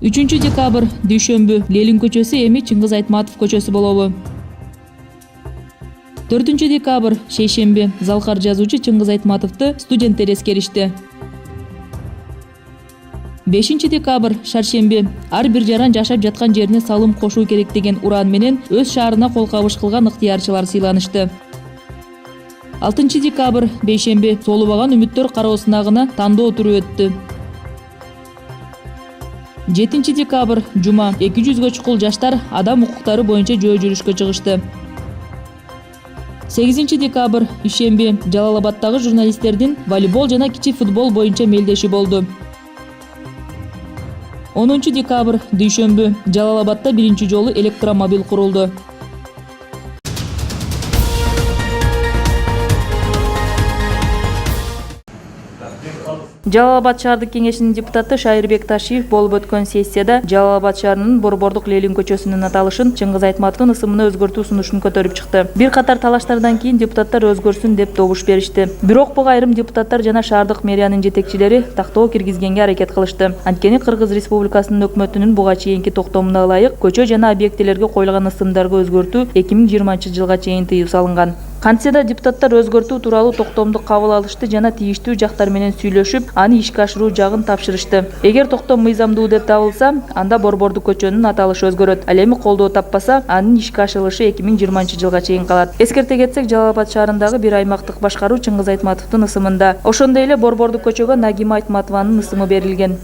3 декабрь дүйшөмбү Ленин көчөсү эми Чыңгыз Айтматов көчөсү болобу. 4 декабрь шейшемби залкар жазуучу Чыңгыз Айтматовду студенттер эскеришти. 5 декабрь шаршемби ар бир жаран жашап жаткан жерине салым кошуу керек деген уран менен өз шаарына кол кабыш кылган ыктыярчылар сыйланышты. 6 декабрь бейшемби соолубаган үмүттөр кароо сынагына тандоо туру өттү. 7 декабрь жума 200-гө чукул жаштар адам укуктары боюнча жөө жүрүшкө чыгышты. 8 декабрь ишемби Жалал-Абадтагы журналисттердин волейбол жана кичи футбол боюнча мелдеши болду. 10 декабрь дүйшөмбү Жалал-Абадта биринчи жолу электромобиль курулду. Жалал-Абад шаардык кеңешинин депутаты Шайырбек Ташиев болуп өткөн сессияда Жалал-Абад шаарынын Борбордук Ленин көчөсүнүн аталышын Чыңгыз Айтматовдун ысымына өзгөртүү сунушун көтөрүп чыкты. Бир катар талаштардан кийин депутаттар өзгөрсүн деп добуш беришти. Бирок буга айрым депутаттар жана шаардык мэриянын жетекчилери тактоо киргизгенге аракет кылышты. Анткени Кыргыз Республикасынын өкмөтүнүн буга чейинки токтомуна ылайык көчө жана объектилерге коюлган ысымдарга өзгөртүү 2020-жылга чейин тыюу салынган. Кантсе да депутаттар өзгөртүү тууралуу токтомду кабыл алышты жана тийиштүү жактар менен сүйлөшүп, аны ишке ашыруу жагын тапшырышты. Эгер токтом мыйзамдуу деп табылса, анда Борбордук көчөнүн аталышы өзгөрөт. Ал эми колдоо таппаса, анын ишке ашырылышы 2020-жылга чейин калат. Эскерте кетсек, Жалал-Абад шаарындагы бир аймактык башкаруу Чыңгыз Айтматовдун ысымында. Ошондой эле Борбордук көчөгө Нагима Айтматованын ысымы берилген.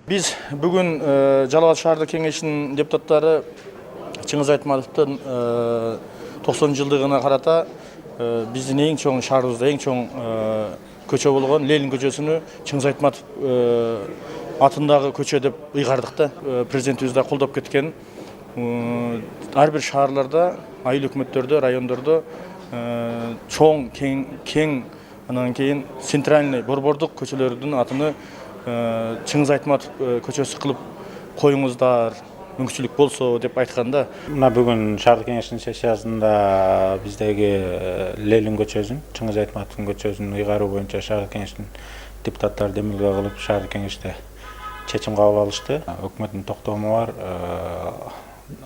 Биз бүгүн Жалал-Абад шаардык кеңешинин депутаттары Чыңгыз Айтматовдун 90-жылдыгына карата биздин эң чоң шаарыбызда эң чоң көчө болгон Ленин көчөсүнү Чыңгыз Айтматов атындагы көчө деп ыйгардык да. Президентибиз да колдоп кеткен. Ар бир шаарларда, айыл өкмөттөрдө, райондордо чоң кең анан кийин центральный борбордук көчөлөрдүн атыны Чыңгыз Айтматов көчөсү кылып коюңуздар, мүмкүнчүлүк болсо деп айтканда. Мына бүгүн шаардык кеңештин сессиясында биздеги Ленин көчөсүн, Чыңгыз Айтматовдун көчөсүн ыйгаруу боюнча шаардык кеңештин депутаттары демилге кылып шаардык кеңеште чечим кабыл алышты. Өкмөттүн токтому бар,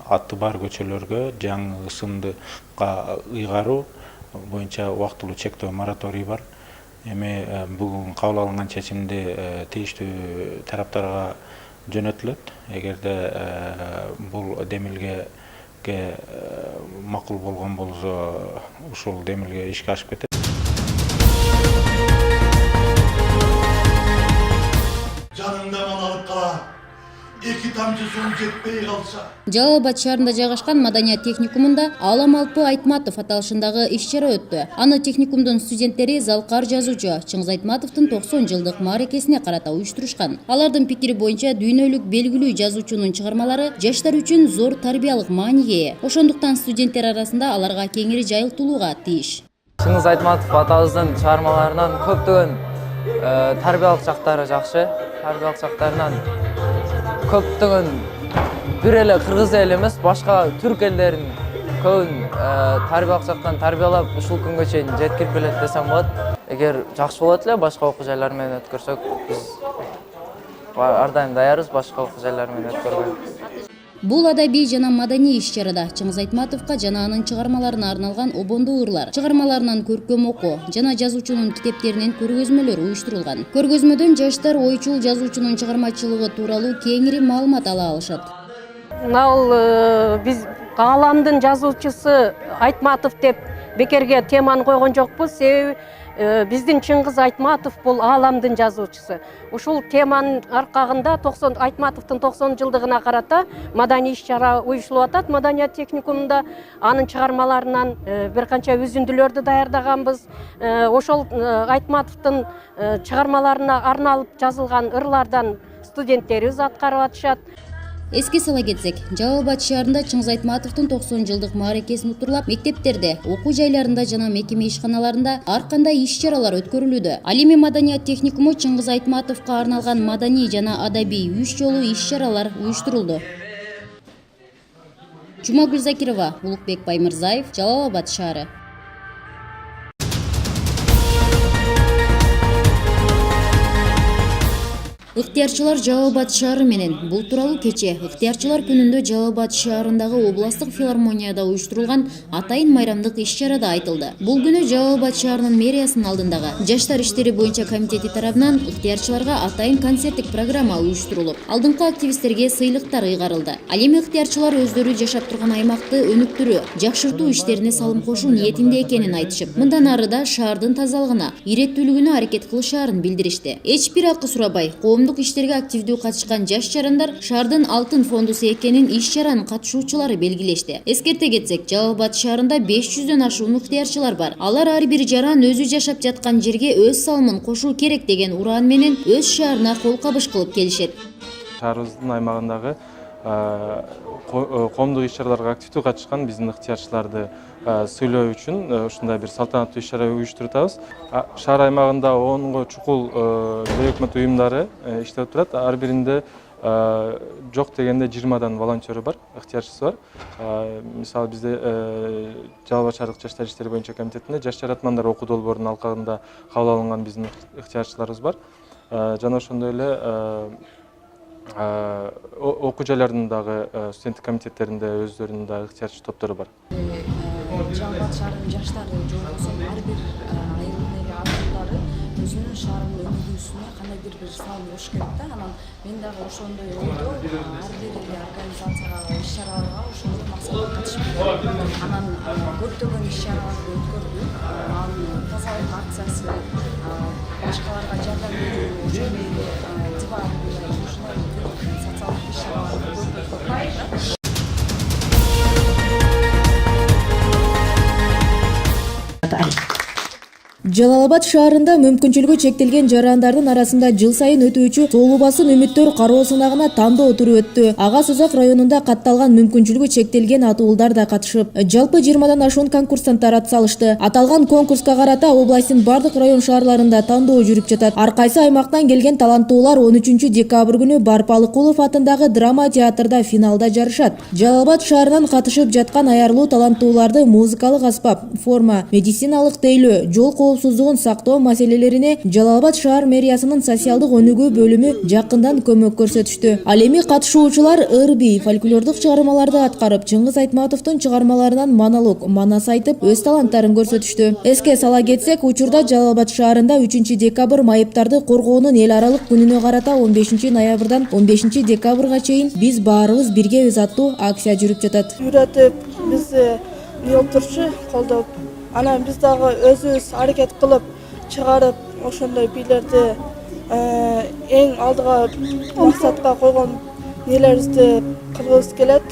аты бар көчөлөргө жаңы ысымды ыйгаруу боюнча убактылуу чектөө мораторий бар. Эми бүгүн кабыл алынган чечимди тийиштүү тараптарга жөнөтүлөт. Эгерде бул демилгеге макул болгон болсо, ушул демилге ишке ашып кетет. Жаныңда мал алып кала, эки тамчы суу жетпей калса. Жалал-Абад шаарында жайгашкан Маданият техникумунда Алам Алпы Айтматов аталышындагы иш-чара өттү. Аны техникумдун студенттери залкар жазуучу Чыңгыз Айтматовдун 90-жылдык мааракесине карата уюштурушкан. Алардын пикири боюнча дүйнөлүк белгилүү жазуучунун чыгармалары жаштар үчүн зор тарбиялык мааниге ээ. Ошондуктан студенттер арасында аларга кеңири жайылтылууга тийиш. Чыңгыз Айтматов атабыздын чыгармаларынан көптөгөн тарбиялык жактары жакшы. Тарбиялык жактарынан көптөгөн бир эле кыргыз эл эмес, башка түрк элдерин көбүн тарбиялык жактан тарбиялап ушул күнгө чейин жеткирип келет десем болот. Эгер жакшы болот эле башка окуу жайлар менен өткөрсөк, биз ар дайым даярбыз башка окуу жайлар менен өткөргөнгө. Бул адабий жана маданий иш-чарада Чыңгыз Айтматовго жана анын чыгармаларына арналган обондуу ырлар, чыгармаларынан көркөм окуу жана жазуучунун китептеринин көргөзмөлөрү уюштурулган. Көргөзмөдөн жаштар ойчул жазуучунун чыгармачылыгы тууралуу кеңири маалымат ала алышат. Мына биз ааламдын жазуучусу Айтматов деп бекерге теманы койгон жокпуз. Себеби биздин Чыңгыз Айтматов бул ааламдын жазуучусу. Ушул теманын аркагында Айтматовдун 90-жылдыгына карата маданий иш-чара уюштурулуп атат. Маданият техникумунда анын чыгармаларынан бир канча үзүндүлөрдү даярдаганбыз. Ошол Айтматовдун чыгармаларына арналып жазылган ырлардан студенттерибиз аткарып атышат. Эске сала кетсек, Жалал-Абад шаарында Чыңгыз Айтматовдун 90-жылдык мааракесин утурлап, мектептерде, окуу жайларында жана мекеме ишканаларында ар кандай иш-чаралар өткөрүлүүдө. Ал эми Маданият техникуму Чыңгыз Айтматовго арналган маданий жана адабий 3 жолу иш-чаралар уюштурулду. Жумагүл Закирова, Улукбек Баймырзаев, Жалал-Абад шаары. Ыктыярчылар Жалал Абад шаары менен бул тууралуу кече Ыктыярчылар күнүндө Жалал Абад шаарындагы областык филармонияда уюштурулган атайын майрамдык иш-чарада айтылды. Бул күнү Жалал Абад шаарынын мэриясынын алдындагы Жаштар иштери боюнча комитети тарабынан ыктыярчыларга атайын концерттик программа уюштурулуп, алдыңкы активисттерге сыйлыктар ыйгарылды. Ал эми ыктыярчылар өздөрү жашап турган аймакты өнүктүрүү, жакшыртуу иштерине салым кошуу ниетинде экенин айтышып, мындан ары да шаардын тазалыгына, иреттүүлүгүнө аракет кылышаарын билдиришти. Эч бир акы сурабай, коомдук иштерге активдүү катышкан жаш жарандар шаардын алтын фондусу экенин иш-чаранын катышуучулары белгилешти. Эскерте кетсек, Жалал Абад шаарында 500дөн ашуун ыктыярчылар бар. Алар ар бир жаран өзү жашап жаткан жерге өз салымын кошуу керек деген ураан менен өз шаарына кол кабыш кылып келишет. Шаарыбыздын аймагындагы коомдук иш-чараларга активдүү катышкан биздин ыктыярчыларды сыйлоо үчүн ушундай бир салтанаттуу иш-чара уюштуруп атабыз. Шаар аймагында 10го чукул бейөкмөт уюмдары иштеп турат. Ар биринде жок дегенде 20дан волонтеры бар, ыктыярчысы бар. Мисалы бизде Жалал Абад шаардык жаштар иштери боюнча комитетинде жаш жаратмандар окуу долбоорунун алкагында кабыл алынган биздин ыктыярчыларыбыз бар. Жана ошондой эле окуу жайлардын дагы студенттик комитеттеринде өздөрүнүн дагы ыктыярчы топтору бар. Жалал Абад шаарынын жаштары жолугусун ар бир айылдын эли адамдары өзүнүн шаарынын өнүгүүсүнө кандайдыр бир салым кошуш керек да. Анан мен дагы ошондой ойдо ар бир организацияга, иш-чараларга ошондой максатта катышып келдим. Анан көптөгөн иш-чараларды өткөрдүк. Анын тазалык акциясы, башкаларга жардам берүү, ошондой эле диван, ушундай социалдык иш-чараларды көп өткөрдүк. Жалал Абад шаарында мүмкүнчүлүгү чектелген жарандардын арасында жыл сайын өтүүчү соолуу басым үмүттөр кароо сынагына тандоо туру өттү. Ага Созак районунда катталган мүмкүнчүлүгү чектелген атуулдар да катышып, жалпы 20дан ашуун конкурсанттар ат салышты. Аталган конкурска карата областын бардык район шаарларында тандоо жүрүп жатат. Ар кайсы аймактан келген таланттуулар 13 декабрь күнү Барпалыкулов атындагы драма театрда финалда жарышат. Жалал Абад шаарынан катышып жаткан аярлуу таланттууларды музыкалык аспап, форма, медициналык тейлөө, жол коопсуздугун сактоо маселелерине Жалал Абад шаар мэриясынын социалдык өнүгүү бөлүмү жакындан көмөк көрсөтүштү. Ал эми катышуучулар ыр-бий, фольклордук чыгармаларды аткарып, Чыңгыз Айтматовдун чыгармаларынан монолог, манас айтып, өз таланттарын көрсөтүштү. Эске сала кетсек, учурда Жалал Абад шаарында 3 декабрь майыптарды коргоонун эл аралык күнүнө карата 15 ноябрдан 15 декабрга чейин биз баарыбыз биргебиз аттуу акция жүрүп жатат. Үйрөтүп, бизди уюлдурчу колдоп, анан биз дагы өзүбүз аракет кылып чыгарып, ошондой бийлерди эң алдыга максатка койгон нелерибизди кылгыбыз келет.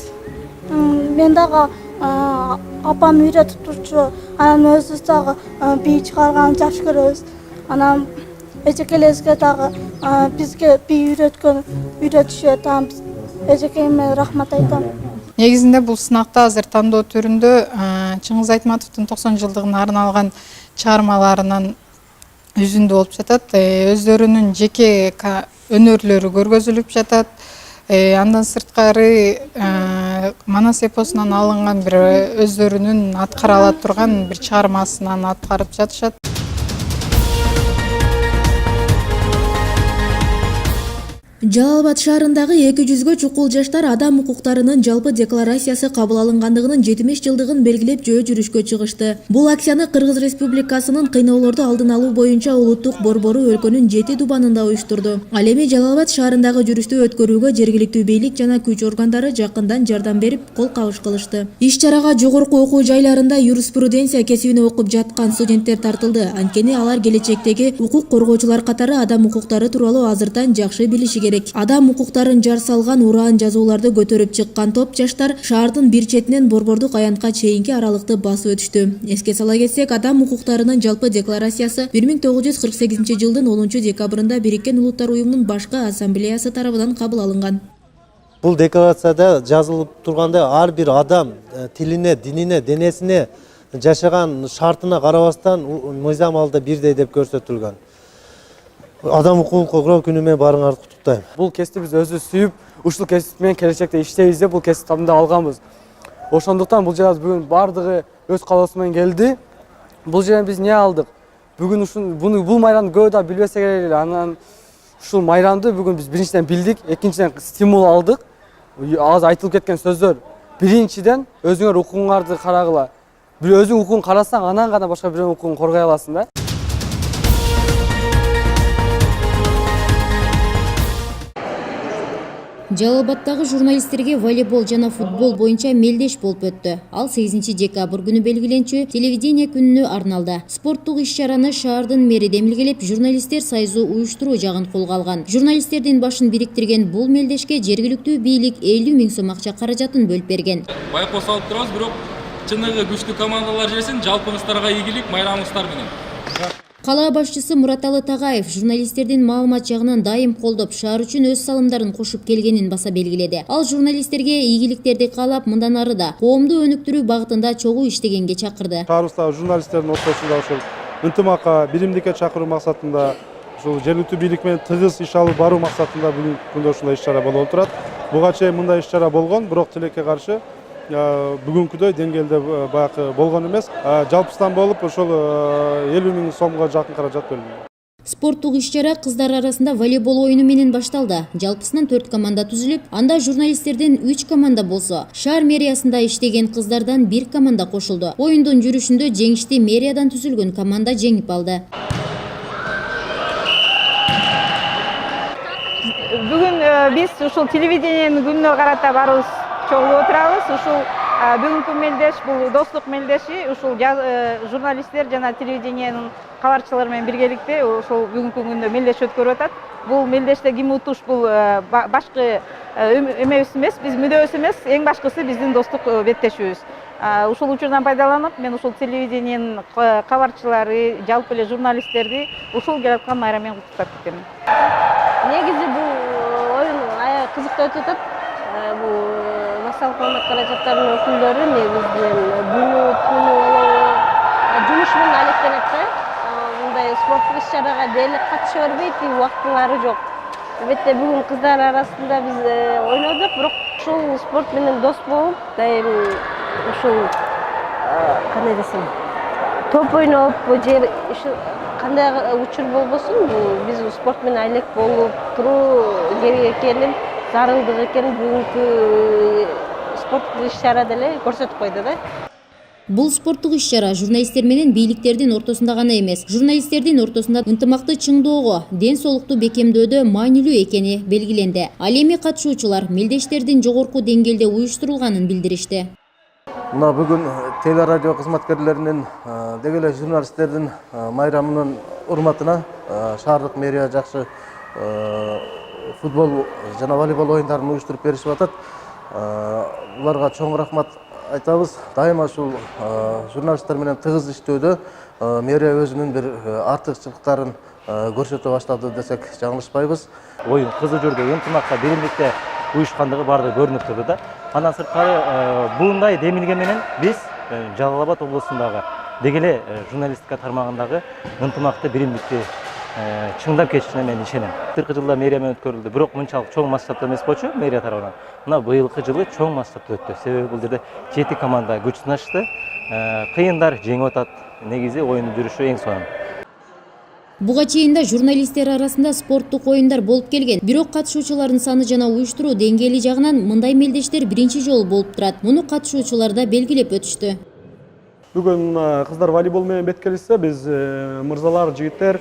Мен дагы апам үйрөтүп турчу, анан өзүбүз дагы бий чыгарганды жакшы көрөбүз. Анан эжекелерибизге дагы бизге бий үйрөтүшөт. Эжекеме рахмат айтам. Негизинде бул сынакта азыр тандоо түрүндө Чыңгыз Айтматовдун 90 жылдыгына арналган чыгармаларынан үзүндү болуп жатат. Өздөрүнүн жеке өнөрлөрү көргөзүлүп жатат. Андан сырткары манас эпосунан алынган бир өздөрүнүн аткара ала турган бир чыгармасынан аткарып жатышат. Жалал Абад шаарындагы 200гө чукул жаштар адам укуктарынын жалпы декларациясы кабыл алынгандыгынын 70 жылдыгын белгилеп жөө жүрүшкө чыгышты. Бул акцияны Кыргыз Республикасынын кыйноолорду алдын алуу боюнча улуттук борбору өлкөнүн 7 дубанында уюштурду. Ал эми Жалал Абад шаарындагы жүрүштү өткөрүүгө жергиликтүү бийлик жана күч органдары жакындан жардам берип, кол кабыш кылышты. Иш-чарага жогорку окуу жайларында юриспруденция кесибин окуп жаткан студенттер тартылды. Анткени алар келечектеги укук коргоочулар катары адам укуктары тууралуу азыртан жакшы билиши керек. Адам укуктарын жар салган ураан жазууларды көтөрүп чыккан топ жаштар шаардын бир четинен борбордук аянтка чейинки аралыкты басып өтүштү. Эске сала кетсек, адам укуктарынын жалпы декларациясы 1948 жылдын 10 декабрында Бириккен Улуттар уюмунун башкы ассамблеясы тарабынан кабыл алынган. Бул декларацияда жазылып тургандай ар бир адам тилине, динине, денесине, жашаган шартына карабастан мыйзам алдында бирдей деп көрсөтүлгөн. Адам укугун коргоо күнү менен баарыңарды куттуктайм. Бул кесипти биз өзүбүз сүйүп, ушул кесип менен келечекте иштейбиз деп бул кесип тандап алганбыз. Ошондуктан бул жерге бүгүн баардыгы өз каалоосу менен келди. Бул жерден биз эмне алдык? Бүгүн бул майрамды көбү да билбесе керек эле. Анан ушул майрамды бүгүн биз биринчиден билдик, экинчиден стимул алдык. Азыр айтылып кеткен сөздөр. Биринчиден өзүңөр укугуңарды карагыла. Бир өзүң укугун карасаң, анан гана башка бирөөнүн укугун коргой аласың да. Жалал Абадтагы журналисттерге волейбол жана футбол боюнча мелдеш болуп өттү. Ал 8 декабрь күнү белгиленчү телевидение күнүнө арналды. Спорттук иш-чараны шаардын мэри демилгелеп, журналисттер союзу уюштуруу жагын колго алган. Журналисттердин башын бириктирген бул мелдешке жергиликтүү бийлик 50 000 сом акча каражатын бөлүп берген. Байкоо салып турабыз, бирок чыныгы күчтүү командалар жесин, жалпыңыздарга ийгилик, майрамыңыздар менен. Кала башчысы Мураталы Тагаев журналисттердин маалымат жагынан дайым колдоп, шаар үчүн өз салымдарын кошуп келгенин баса белгиледи. Ал журналисттерге ийгиликтерди каалап, мындан ары да коомду өнүктүрүү багытында чогуу иштегенге чакырды. Шаарыбыздагы журналисттердин ортосунда ушул ынтымакка, биримдикке чакыруу максатында, ушул жергиликтүү бийлик менен тыгыз иш алып баруу максатында бүгүнкү күндө ушундай иш-чара болуп турат. Буга чейин мындай иш-чара болгон, бирок тилекке каршы бүгүнкүдөй деңгээлде баягы болгон эмес. Жалпыстан болуп ошол 50 000 сомго жакын каражат бөлүндү. Спорттук иш-чара кыздар арасында волейбол оюну менен башталды. Жалпысынан 4 команда түзүлүп, анда журналисттерден 3 команда болсо, шаар мэриясында иштеген кыздардан 1 команда кошулду. Оюндун жүрүшүндө жеңишти мэриядан түзүлгөн команда жеңип алды. Бүгүн биз ушул телевидениенин күнүнө карата барыбыз чогулуп отурабыз. Ушул бүгүнкү мелдеш бул достук мелдеши, ушул журналисттер жана телевидениенин кабарчылары менен биргеликте ушул бүгүнкү күндө мелдеш өткөрүп атат. Бул мелдеште ким утуш, бул башкы эмебиз эмес, биз мүдөбүз эмес, эң башкысы биздин достук беттешибиз. Ушул учурдан пайдаланып, мен ушул телевидениенин кабарчылары, жалпы эле журналисттерди ушул келаткан майрам менен куттуктап кетем. Негизи бул оюн аябай кызыктуу өтүп атат. Бул массалык маалымат каражаттарынын өкүлдөрү негизинен күнү жумуш менен алектенет да. Мындай спорттук иш-чарага дээрлик катыша бербейт, убактылары жок. Албетте бүгүн кыздар арасында биз ойнодук, бирок ушул спорт менен дос болуп, дайым ушул кандай десем, топ ойноп, же кандай учур болбосун, биз спорт менен айлек болуп туруу керек экенин, зарылдык экенин бүгүнкү спорттук иш-чара деле көрсөтүп койду да. Бул спорттук иш-чара журналисттер менен бийликтердин ортосунда гана эмес, журналисттердин ортосунда ынтымакты чыңдоого, ден соолукту бекемдөдө маанилүү экени белгиленди. Ал эми катышуучулар мелдештердин жогорку деңгээлде уюштурулганын билдиришти. Мына бүгүн телерадио кызматкерлеринин деги эле журналисттердин майрамынын урматына шаардык мэрия жакшы футбол жана волейбол оюндарын уюштуруп беришип атат. Буларга чоң рахмат айтабыз. Дайыма ушул журналисттер менен тыгыз иштөөдө мэрия өзүнүн бир артыкчылыктарын көрсөтө баштады десек жаңылышпайбыз. Оюн кызуу жүрдү, ынтымакка, биримдикте уюшкандыгы баардыгы көрүнүп турду да. Андан сырткары буундай демилге менен биз Жалал Абад облусундагы деги эле журналистика тармагындагы ынтымакты, биримдикти чыңдап кетишине мен ишенем. Былтыркы жылда мэрия менен өткөрүлдү, бирок мынчалык чоң масштабта эмес болчу мэрия тарабынан. Мына быйылкы жылы чоң масштабта өттү. Себеби бул жерде 7 команда күч сынашты. Кыйындар жеңип атат. Негизи оюндун жүрүшү эң сонун. Буга чейин да журналисттер арасында спорттук оюндар болуп келген. Бирок катышуучулардын саны жана уюштуруу деңгээли жагынан мындай мелдештер биринчи жолу болуп турат. Муну катышуучулар да белгилеп өтүштү. Бүгүн кыздар волейбол менен беткелишсе, биз мырзалар, жигиттер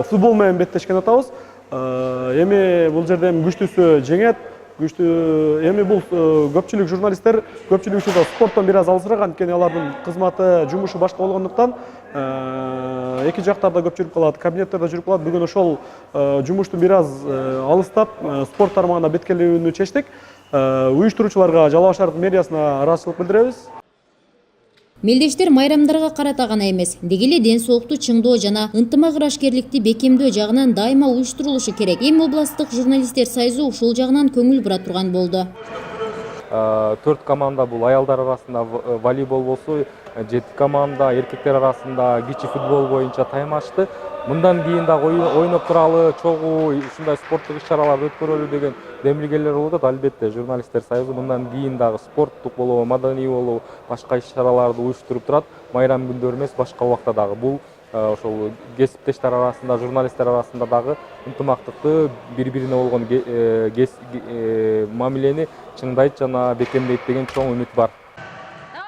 футбол менен беттешкен атабыз. Эми бул жерде күчтүүсү жеңет. Эми бул көпчүлүк журналисттер көпчүлүк учурда спорттон бир аз алысыраак, анткени алардын кызматы, жумушу башка болгондуктан эки жактарда көп жүрүп калат, кабинеттерде жүрүп калат. Бүгүн ошол жумушту бир аз алыстап спорт тармагына беткелүүнү чечтик. Уюштуруучуларга Жалал Абад шаардык мэриясына ыраазычылык билдиребиз. Мелдештер майрамдарга карата гана эмес, деги эле ден соолукту чыңдоо жана ынтымак ырашкерликти бекемдөө жагынан дайыма уюштурулушу керек. Эми областтык журналисттер союзу ушул жагынан көңүл бура турган болду. 4 команда бул аялдар арасында волейбол болсо, 7 команда эркектер арасында кичи футбол боюнча таймашты. Мындан кийин да ойноп туралы, чогуу ушундай спорттук иш-чараларды өткөрөлү деген демилгелер болуп атат. Албетте журналисттер союзу мындан кийин дагы спорттук болобу, маданий болобу, башка иш-чараларды уюштуруп турат. Майрам күндөрү эмес, башка убакта дагы. Бул ошол кесиптештер арасында, журналисттер арасында дагы ынтымактыкты, бири-бирине болгон мамилени чыңдайт жана бекемдейт деген чоң үмүт бар.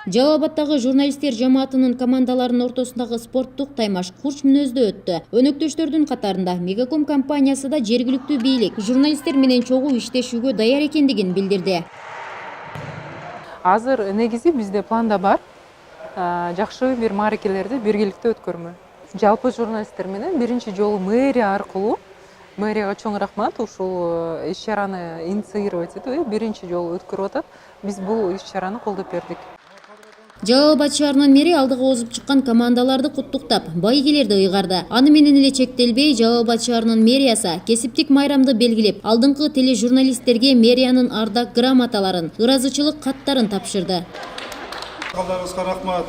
Жалал Абадтагы журналисттер жамаатынын командаларынын ортосундагы спорттук таймаш курч мүнөздө өттү. Өнөктөштөрдүн катарында Мегаком компаниясы да жергиликтүү бийлик журналисттер менен чогуу иштешүүгө даяр экендигин билдирди. Азыр негизи бизде планда бар. Жакшы бир мааракелерди биргеликте өткөрмө. Жалпы журналисттер менен биринчи жолу мэрия аркылуу, мэрияга чоң рахмат, ушул иш-чараны инициировать этип, биринчи жолу өткөрүп атат. Биз бул иш-чараны колдоп бердик. Жалал Абад шаарынын мэри алдыга озуп чыккан командаларды куттуктап, байгелерди ыйгарды. Аны менен эле чектелбей, Жалал Абад шаарынын мэриясы кесиптик майрамды белгилеп, алдыңкы тележурналисттерге мэриянын ардак грамоталарын, ыраазычылык каттарын тапшырды. Калдарыңызга рахмат.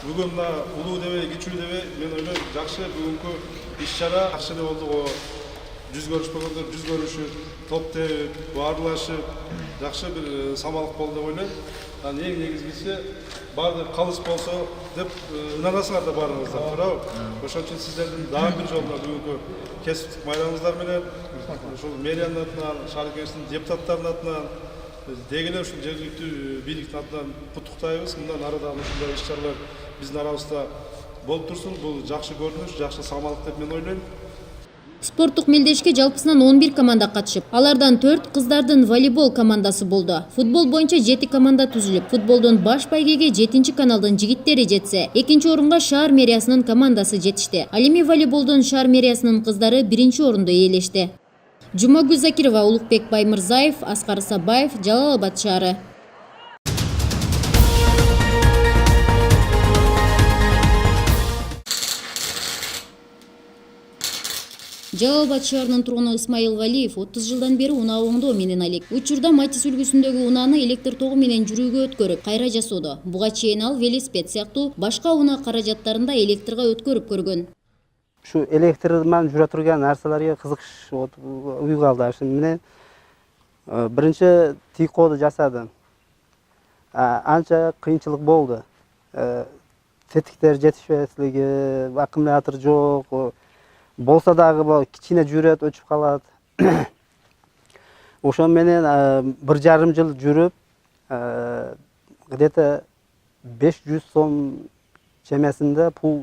Бүгүн улуу дебей, кичүү дебей, мен ойлойм, жакшы бүгүнкү иш-чара жакшы эле болду. Жүз көрүшпөгөндөр жүз көрүшүп, топ терип, баарлашып, жакшы бир самалык болду деп ойлойм. Эң негизгиси баардык калыс болсо деп ынанасыңар да баарыңыздар, туурабы? Ошон үчүн сиздердин дагы бир жолу бүгүнкү кесиптик майрамыңыздар менен ушул мэриянын атынан, шаар кеңешинин депутаттарынын атынан, деги эле ушул жергиликтүү бийликтин атынан куттуктайбыз. Мындан ары дагы ушундай иш-чаралар биздин арабызда болуп турсун. Бул жакшы көрүнүш, жакшы самалык деп мен ойлойм. Спорттук мелдешке жалпысынан 11 команда катышып, алардан 4 кыздардын волейбол командасы болду. Футбол боюнча 7 команда түзүлүп, футболдон баш байгеге 7 каналдын жигиттери жетсе, 2-орунга шаар мэриясынын командасы жетишти. Ал эми волейболдон шаар мэриясынын кыздары 1-орунду ээлешти. Жумагүл Закирова, Улукбек Баймырзаев, Аскар Сабаев, Жалал Абад шаары. Жалал Абад шаарынын тургуну Исмаил Валиев 30 жылдан бери унаа оңдоо менен алек. Учурда Матис үлгүсүндөгү унааны электр тогу менен жүрүүгө өткөрүп, кайра жасоодо. Буга чейин ал велосипед сыяктуу башка унаа каражаттарында электрге өткөрүп көргөн. Şu elektr менен жүрө турган нерселерге кызыгыш уйгалды. Ошон менен биринчи тикоду жасадым. Анча кыйынчылык болду. Тетиктер жетишпеслиги, аккумулятор жок. Болса дагы кичине жүрөт, өчүп калат. Ошон менен 1,5 жыл жүрүп, где-то 500 сом чемесинде пул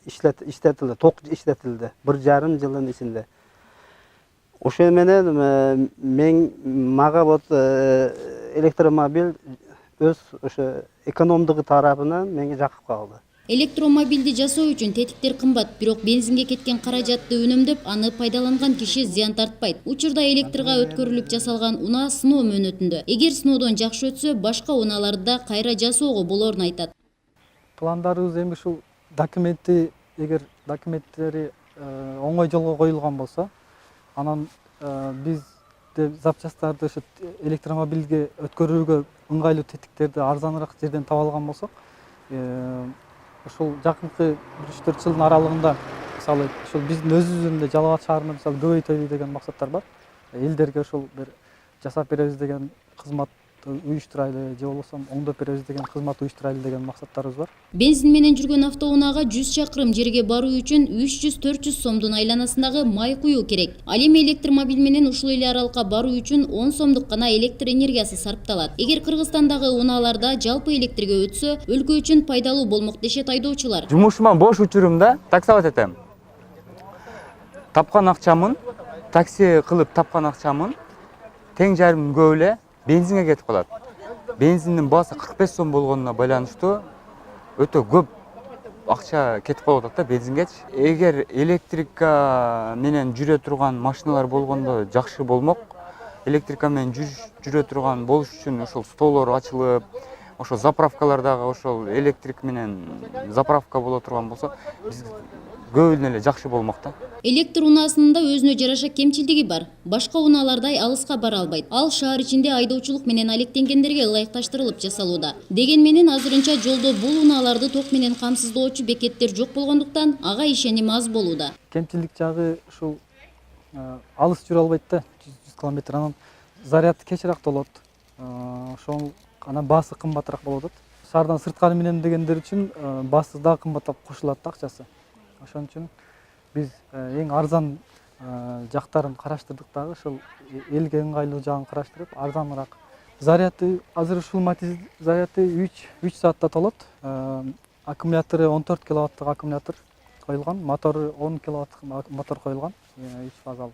иштетилди, ток иштетилди 1,5 жылдын ичинде. Ошон менен мага вот электромобиль өз ошо экономдугу тарабынан менге жакып калды. Электромобилди жасоо үчүн тетиктер кымбат, бирок бензинге кеткен каражатты үнөмдөп, аны пайдаланган киши зыян тартпайт. Учурда электрге өткөрүлүп жасалган унаа сыноо мөөнөтүндө. Эгер сыноодон жакшы өтсө, башка унааларды да кайра жасоого болоорун айтат. Пландарыбыз эми ушул документи, эгер документтери оңой жолго коюлган болсо, анан биз запчасттарды ошо электромобилге өткөрүүгө ыңгайлуу тетиктерди арзаныраак жерден таба алган болсок, ошол жакынкы 3-4 жылдын аралыгында мисалы ошол биздин өзүбүздүн эле Жалал Абад шаарында мисалы көбөйтөлү деген максаттар бар. Элдерге ошол бир жасап беребиз деген кызмат уюштурайлы, же болбосо оңдоп беребиз деген кызмат уюштурайлы деген максаттарыбыз бар. Бензин менен жүргөн автоунаага 100 чакырым жерге баруу үчүн 300-400 сомдун айланасындагы май куюу керек. Ал эми электромобиль менен ушул эле аралыкка баруу үчүн 10 сомдук гана электр энергиясы сарпталат. Эгер Кыргызстандагы унааларда жалпы электрге өтсө, өлкө үчүн пайдалуу болмок дешет айдоочулар. Жумушуман бош учурумда таксовать этем. Тапкан акчамын, такси кылып тапкан акчамын тең жарым көп эле бензинге кетип калат. Бензиндин баасы 45 сом болгонуна байланыштуу өтө көп акча кетип калып атат да бензингечи. Эгер электрика менен жүрө турган машиналар болгондо жакшы болмок. Электрика менен жүрө турган болуш үчүн ошол столлор ачылып, ошол заправкалардагы ошол электрик менен заправка боло турган болсо, биз көбүнө эле жакшы болмок да. Электр унаасында өзүнө жараша кемчилдиги бар. Башка унаалардай алыска бара албайт. Ал шаар ичинде айдоочулук менен алектенгендерге ылайыкташтырылып жасалууда. Деген менен азырынча жолдо бул унааларды ток менен камсыздоочу бекеттер жок болгондуктан ага ишеним аз болууда. Кемчилдик жагы ушул алыс жүрө албайт да, 100 км, анан заряд кечирээк толот. Ошол анан баасы кымбатыраак болуп атат. шаардан сырткары менен дегендер үчүн басы дагы кымбаттап кошулат да акчасы. Ошон үчүн биз эң арзан жактарын караштырдык дагы, ошол элге ыңгайлуу жагын караштырып, арзаныраак. Заряды азыр ушул Matiz заряды 3 саатта толот. Аккумулятору 14 киловаттык аккумулятор коюлган, мотору 10 киловаттык мотор коюлган, 3 фазалуу.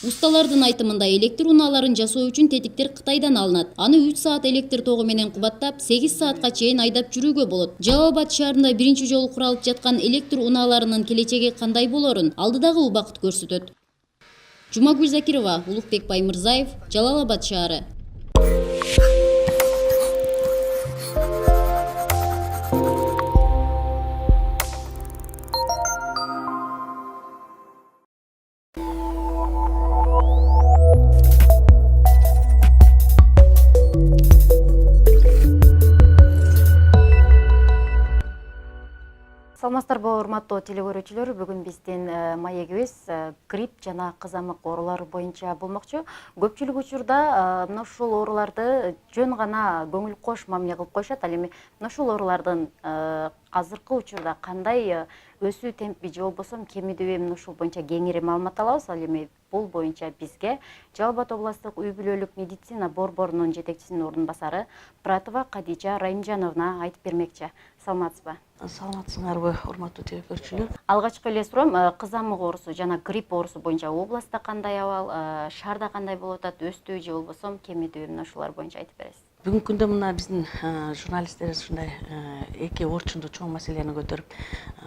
Усталардын айтымында электр унааларын жасоо үчүн тетиктер Кытайдан алынат. Аны 3 саат электр тогу менен кубаттап, 8 саатка чейин айдап жүрүүгө болот. Жалал Абад шаарында биринчи жолу куралып жаткан электр унааларынын келечеги кандай болорун алдыдагы убакыт көрсөтөт. Жумагүл Закирова, Улукбек Баймырзаев, Жалал Абад шаары. Саламатсыздарбы, урматтуу теле бүгүн биздин маегибиз грипп жана кызамык оорулары боюнча болмокчу. Көпчүлүк учурда мына ушул ооруларды жөн гана көңүл кош мамиле кылып коюшат. Ал эми мына ушул оорулардын азыркы учурда кандай өсүү темпи же болбосо кемидүүбү мына ушул боюнча кеңири маалымат алабыз. Ал эми бул боюнча бизге Жалал Абад областык үй бүлөлүк медицина борборунун жетекчисинин ордун басары Пратова Кадижа Райымжановна айтып бермекчи. Саламатсызбы? Саламатсыңарбы, урматтуу теле көрүүчүлөр? Алгачкы эле суройм, кызамык оорусу жана грипп оорусу боюнча областта кандай абал, шаарда кандай болуп атат, өстүбү же болбосо кемидүүбү мына ушулар боюнча айтып бересиз. Бүгүнкү күндө мына биздин журналисттерибиз ушундай эки орчундуу чоң маселени көтөрүп,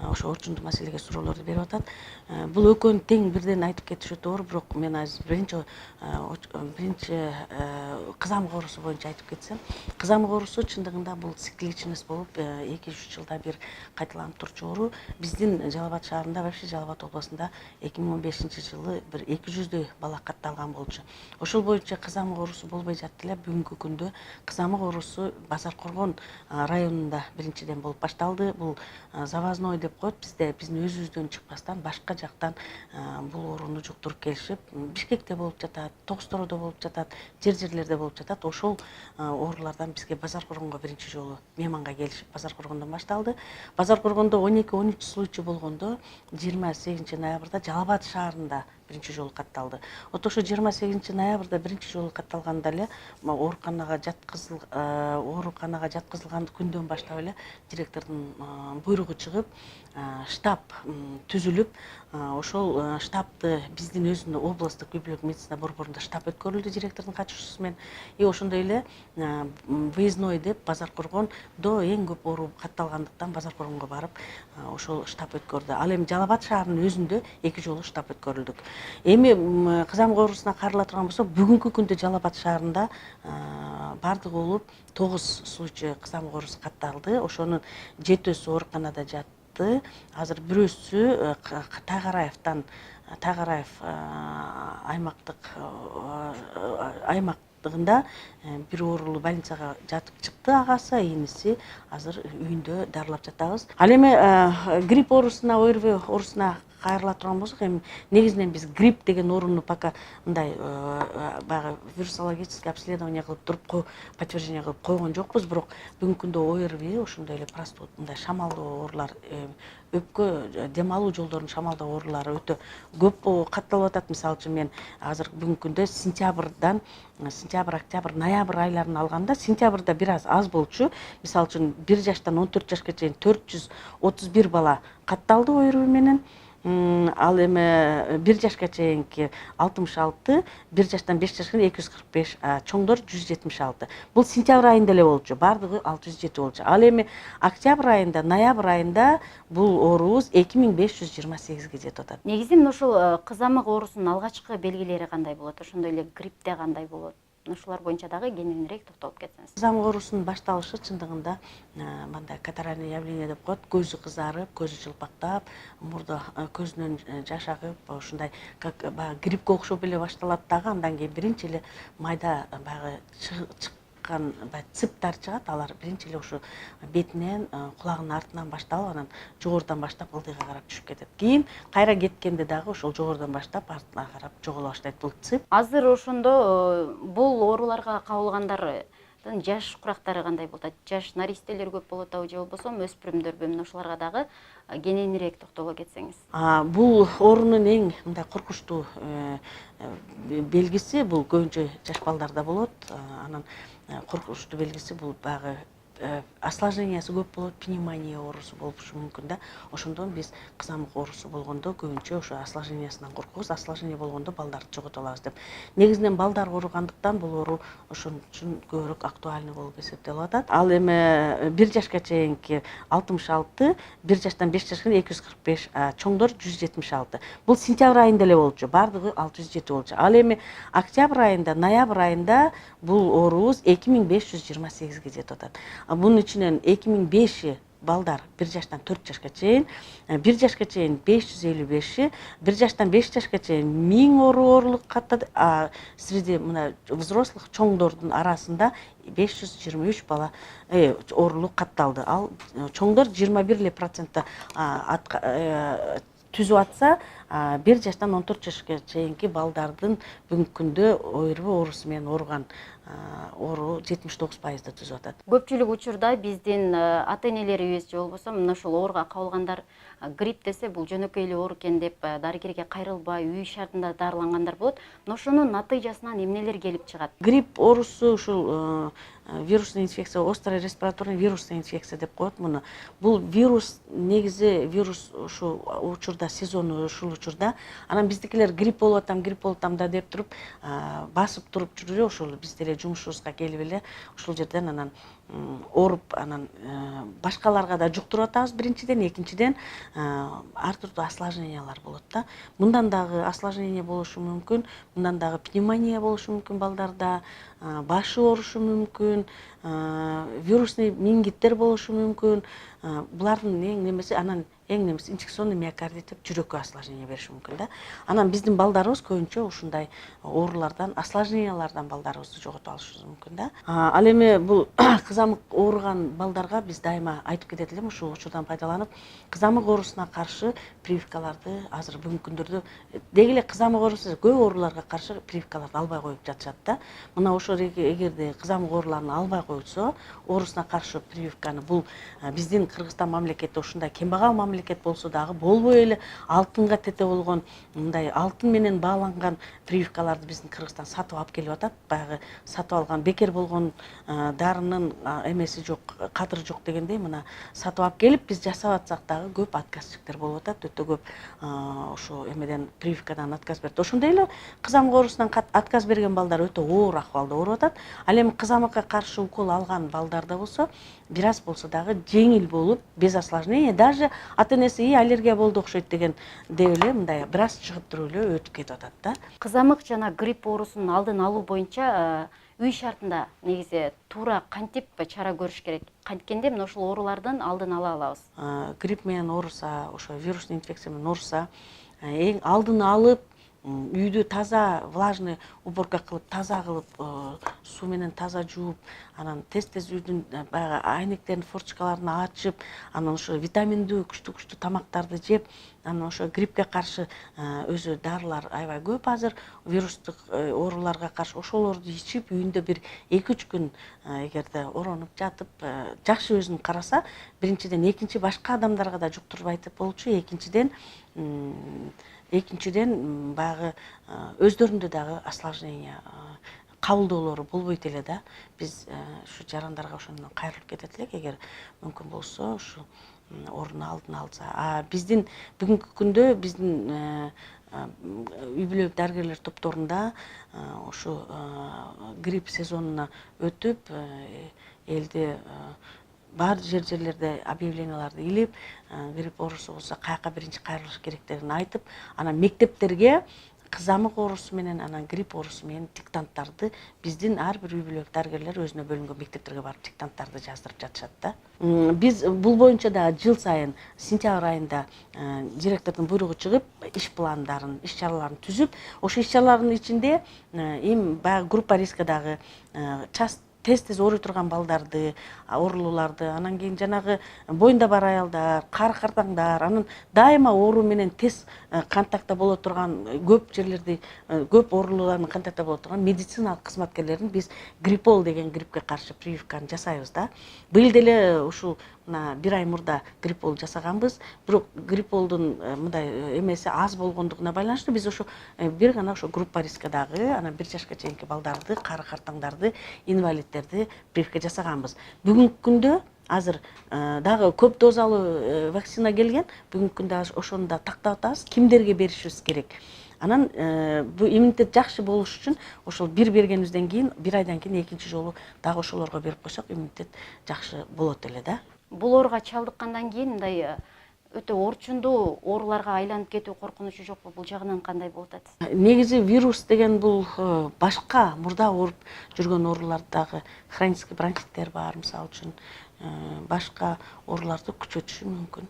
ошо орчундуу маселеге суроолорду берип атат. Бул экөөнү тең бирден айтып кетиши туура, бирок мен азыр биринчи кызамык оорусу боюнча айтып кетсем, кызамык оорусу чындыгында бул цикличность болуп, 2-3 жылда бир кайталанып турчу оору. Биздин Жалал Абад шаарында, вообще Жалал Абад областында 2015-жылы бир 200дөй бала катталган болчу. Ошол боюнча кызамык оорусу болбой жатты эле. Бүгүнкү күндө кызамык оорусу Базаркоргон районунда биринчиден болуп башталды. Бул завозной деп коет бизде, биздин өзүбүздөн чыкпастан башка жактан бул ооруну жуктуруп келишип, Бишкекте болуп жатат, Токстороодо болуп жатат, жерлерде болуп жатат. Ошол оорулардан бизге Базаркоргонго биринчи жолу мейманга келишип, Базаркоргондон башталды. Базаркоргондо 12-13 случай болгондо 28 ноябрда Жалал Абад шаарында биринчи жолу катталды. Ошо 28 ноябрда биринчи жолу катталганда эле ооруканага жаткызылган күндөн баштап эле директордун буйругу чыгып, штаб түзүлүп, ошол штабты биздин өзүнүн областтык үй бүлөлүк медицина борборунда штаб өткөрүлдү директордун катышуусу менен. Ошондой эле выездной деп Базаркоргондо эң көп оору катталгандыктан Базаркоргонго барып, ошол штаб өткөрдү. Ал эми Жалал Абад шаарынын өзүндө 2 жолу штаб өткөрүлдүк. Эми кызамык оорусуна карала турган болсок, бүгүнкү күндө Жалал Абад шаарында бардыгы болуп 9 случай кызамык оорусу катталды. Ошонун 7-өсү ооруканада жатты. Азыр бирөөсү Таагараев аймактыгында бир оорулуу больницага жатып чыкты, агасы, иниси азыр үйүндө дарылап жатабыз. Ал эми грипп оорусуна, ОРВИ оорусуна кайрыла турган болсок, эми негизинен биз грипп деген ооруну пока мындай баягы вирусологический обследование кылып туруп, подтверждение кылып койгон жокпуз, бирок бүгүнкү күндө ОРВИ, ошондой эле простуд, мындай шамалдоо оорулар, өпкө дем алуу жолдорунун шамалдоо оорулары өтө көп катталып атат. Мисалы үчүн мен азыр бүгүнкү күндө сентябрь, октябрь, ноябрь айларын алганда, сентябрда бир аз болчу. Мисалы үчүн 1 жаштан 14 жашка чейин 431 бала катталды ОРВИ менен. Ал эми 1 жашка чейинки 66, 1 жаштан 5 жашка 245, чоңдор 176. Бул сентябрь айында эле болчу, бардыгы 607 болчу. Ал эми октябрь айында, ноябрь айында бул оорубуз 2528ге жетип атат. Негизи мына ушул кызамык оорусунун алгачкы белгилери кандай болот? Ошондой эле гриппте кандай болот? Ушулар боюнча дагы кеңирээк токтолуп кетсеңиз. Кызамык оорусунун башталышы чындыгында мындай катаральное явление деп коет, көзү кызарып, көзү жылпактап, мурда көзүнөн жаш агып, ушундай как гриппке окшоп эле башталат дагы, андан кийин биринчи эле майда баягы цыптар чыгат, алар биринчи эле ушу бетинен, кулагынын артынан башталып, анан жогорудан баштап ылдыйга карап түшүп кетет. Кийин кайра кеткенде дагы ошол жогорудан баштап артына карап жоголо баштайт бул цып. Азыр ошондо бул ооруларга кабылгандар Жаш курактары кандай болот? Жаш наристелер көп болот же болбосо өспүрүмдөрбү? Мына ошолорго дагы кененирээк токтоло кетсеңиз. Бул оорунун эң мындай коркунучтуу белгиси бул көбүнчө жаш балдарда болот. Анан коркунучтуу белгиси бул багы осложнениясы көп болот, пневмония оорусу болушу мүмкүн да. Ошондон биз кызамык оорусу болгондо көбүнчө ошо осложнениясынан коркобуз. Осложнение болгондо балдарды жогото алабыз деп. Негизинен балдар ооругандыктан бул оору ошон үчүн көбүрөөк актуальный болуп эсептелип атат. Ал эми 1 жашка чейинки 66, 1 жаштан 5 жашка 245, чоңдор 176. Бул сентябрь айында эле болчу, бардыгы 607 болчу. Ал эми октябрь айында, ноябрь айында бул оорубуз 2528ге жетип атат. Bunun içinden 2005'i balдар 1 жаштан 4 жашка чейин, 1 жашка чейин 555'и, 1 жаштан 5 жашка чейин 1000 оорулук каттады, среди мына взрослых чоңдордун арасында 523 бала оорулук катталды. Ал чоңдор 21% түзүп атса, 1 жаштан 14 жашка чейинки балдардын бүгүнкү күндө ойрбу оорусу менен ооруган оору 79%-да түзүп атат. Көпчүлүк учурда биздин ата-энелерибиз же болбосо мына ушул ооруга кабылгандар грипп десе бул жөнөкөй эле оору экен деп дарыгерге кайрылбай үй шартында дарылангандар болот. Мына ошонун натыйжасынан эмнелер келип чыгат? Грипп оорусу ушул вирусный инфекция, острый респираторный вирусный инфекция деп коет муну. Бул вирус негизи вирус ушул учурда сезону ушул учурда. Анан биздикилер грипп болуп атам да деп туруп басып туруп жүрүп ошол биздер жумушубузга келип эле ушул жерден анан ооруп анан башкаларга да жуктуруп атабыз биринчиден, экинчиден ар түрдүү осложнениялар болот да. Мындан дагы осложнение болушу мүмкүн, мындан дагы пневмония болушу мүмкүн балдарда, башы оорушу мүмкүн, вирусный менингиттер болушу мүмкүн. Булардын эң немеси анан эң немеси инфекционный миокардит деп жүрөккө осложнение бериши мүмкүн да. Анан биздин балдарыбыз көбүнчө ушундай оорулардан, осложнениялардан балдарыбызды жогото алышыбыз мүмкүн да. Ал эми бул кызамык ооруган балдарга биз дайыма айтып кетет элем, ушул учурдан пайдаланып, кызамык оорусуна каршы прививкаларды азыр бүгүнкү күндөрдө деги эле кызамык оорусу көп ооруларга каршы прививкаларды албай коюп жатышат да. Мына ошол эгерде кызамык ооруларын албай койсо, оорусуна каршы прививканы бул биздин Кыргызстан мамлекети ушундай кембагал мамлекет болсо дагы болбой эле алтынга тете болгон мындай алтын менен бааланган прививкаларды биздин Кыргызстан сатып алып келип атат. Баягы сатып алган бекер болгон дарынын эмеси жок, кадыры жок дегендей мына сатып алып келип биз жасап атсак дагы көп отказчиктер болуп атат. Өтө көп ошо эмеден прививкадан отказ берди. Ошондой эле кызамык оорусунан отказ берген балдар өтө оор акыбалда ооруп атат. Ал эми кызамыкка каршы укол алган балдарда болсо бир аз болсо дагы жеңил болуп, без осложнения, даже ата-энеси аллергия болду окшойт деген деп эле мындай бир аз чыгып туруп эле өтүп кетип атат да. Кызамык жана грипп оорусунун алдын алуу боюнча үй шартында негизи туура кантип чара көрүш керек? Канткенде мына ушул оорулардын алдын ала алабыз. Грипп менен ооруса, ошо вирусный инфекция менен ооруса, эң алдын алып, үйдү таза, влажный уборка кылып, таза кылып, суу менен таза жууп, анан тез-тез үйдүн баягы айнектерин, форточкаларын ачып, анан ошо витаминдүү, күчтүү тамактарды жеп, анан ошо гриппке каршы өзү дарылар аябай көп азыр, вирустук ооруларга каршы ошолорду ичип, үйүндө бир 2-3 күн эгерде оронуп жатып, жакшы өзүн караса, биринчиден, экинчи башка адамдарга да жуктурбайт деп болчу, экинчиден баягы өздөрүндө дагы осложнение кабылдоолору болбойт эле да. Биз ушу жарандарга ошондон кайрылып кетет элек, эгер мүмкүн болсо ушу ооруну алдын алса. Биздин бүгүнкү күндө биздин үй бүлө дарыгерлер топторунда ушу грипп сезонуна өтүп, элде бар жерлерде объявленияларды илип, грипп оорусу болсо каяка биринчи кайрылыш керектигин айтып, анан мектептерге кызамык оорусу менен, анан грипп оорусу менен диктанттарды биздин ар бир үй бүлө дарыгерлер өзүнө бөлүнгөн мектептерге барып диктанттарды жаздырып жатышат да. Биз бул боюнча да жыл сайын сентябрь айында директордун буйругу чыгып, иш пландарын, иш чараларын түзүп, ошо иш чаралардын ичинде эми баягы группа риска дагы тез ооруй турган балдарды, оорулууларды, анан кийин жанагы боюнда бар аялдар, кары картаңдар, анан дайыма ооруу менен тез контактта боло турган көп жерлерди, көп оорулуулар менен контактта боло турган медициналык кызматкерлердин биз гриппол деген гриппке каршы прививканы жасайбыз да. Быйыл деле ушул мына 1 ай мурда гриппол жасаганбыз. Бирок грипполдун мындай эмеси аз болгондугуна байланыштуу биз ошо бир гана ошо группа рискадагы, анан 1 жашка чейинки балдарды, кары картаңдарды, инвалидтерди прививка жасаганбыз. Бүгүнкү күндө азыр дагы көп дозалуу вакцина келген. Бүгүнкү күндө ошону да тактап атабыз. Кимдерге беришибиз керек? Анан бу иммунитет жакшы болуш үчүн ошол бир бергенибизден кийин 1 айдан кийин экинчи жолу дагы ошолорго берип койсок иммунитет жакшы болот эле да. Бул ооруга чалдыккандан кийин мындай өтө орчундуу ооруларга айланып кетүү коркунучу жокпу? Бул жагынан кандай болуп атат? Негизи вирус деген бул башка мурда ооруп жүргөн оорулардагы хронический бронхиттер бар, мисалы үчүн башка ооруларды күчөтүшү мүмкүн.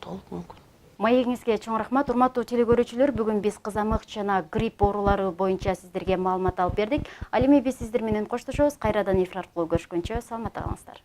Толук мүмкүн. Маегиңизге чоң рахмат. Урматтуу телекөрүүчүлөр, бүгүн биз кызамык жана грипп оорулары боюнча сиздерге маалымат алып бердик. Ал эми биз сиздер менен коштошобуз. Кайрадан эфир аркылуу көрүшкөнчө саламатта калыңыздар.